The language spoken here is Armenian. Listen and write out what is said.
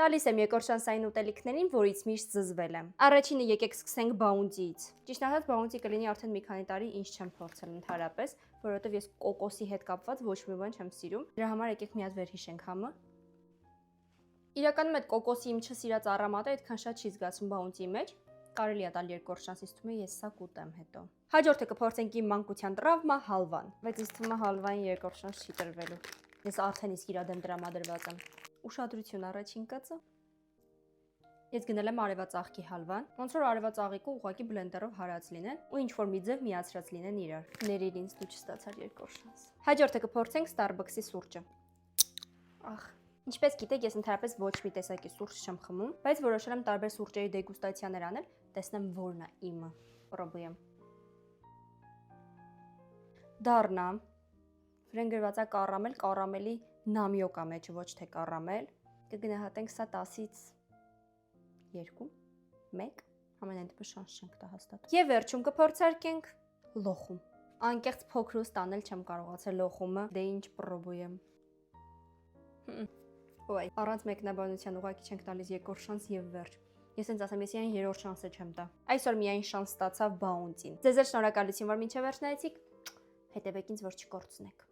Տալիս եմ երկրորդ շանսային ուտելիքներին, որից միշտ զզվել եմ։ Առաջինը եկեք սկսենք բաունտիից։ Ճիշտ ասած, բաունտի կլինի արդեն մի քանի տարի ինչ չեմ փորձել ընդհանրապես, որովհետև ես կոկոսի հետ կապված ոչ մի բան չեմ սիրում։ Դրա համար եկեք մի հատ վերհիշենք համը։ Իրականում այդ կոկոսի իմ չսիրած առամատը այդքան շատ չի զգացում բաունտիի մեջ։ Կարելի է տալ երկրորդ շանս, ինձ թվում է ես սա կուտեմ հետո։ Հաջորդը կփորձենք իմ մանկության տրավմա հալվան, բայց ինձ թվում է հալվային երկրորդ շանս չի տրվելու։ Ես արդեն իսկ իր դեմ տրամադրված եմ։ Ուշադրություն առաջին կծը։ Ես գնել եմ արևածաղկի հալվան, ոնց որ արևածաղիկը ուղղակի բլենդերով հարած լինեն ու ինչ որ մի ձև միացրած լինեն իրար։ Ներիր ինձ դու չստացար երկրորդ շանս։ Հաջորդը կփորձենք Starbucks-ի սուրճը։ Ախ, ինչպես գիտեք, ես ընդհանրապես ոչ մի տեսակի սուրճ չեմ խմում, բայց որոշել եմ տարբեր սուրճերի դեգուստացիաներ անել, տեսնեմ որն է իմը։ Պրոբույեմ։ Դառնա։ Վրան գրված է կարամել, կարամելի նամյոկ է մեջը, ոչ թե կարամել։ Կգնահատենք սա 10-ից 2, 1, ամենայն դեպս շանս չենք տա հաստատ։ Եվ վերջում կփորձարկենք լոխում։ Անկեղծ փոքրուց տանել չեմ կարողացել լոխումը, դե ինչ պրոբույեմ։ Ոայ, առանց մեկնաբանության ուղղակի չենք տալիս երկրորդ շանս եւ վերջ։ Ես ինձ ասեմ, ես իրեն երրորդ շանսը չեմ տա։ Այսօր միայն շանս ստացավ բաունտին։ Ձեզ շնորհակալություն, որ մինչև վերջ նայեցիք։ Հետևեք ինձ, որ չկորցնեք։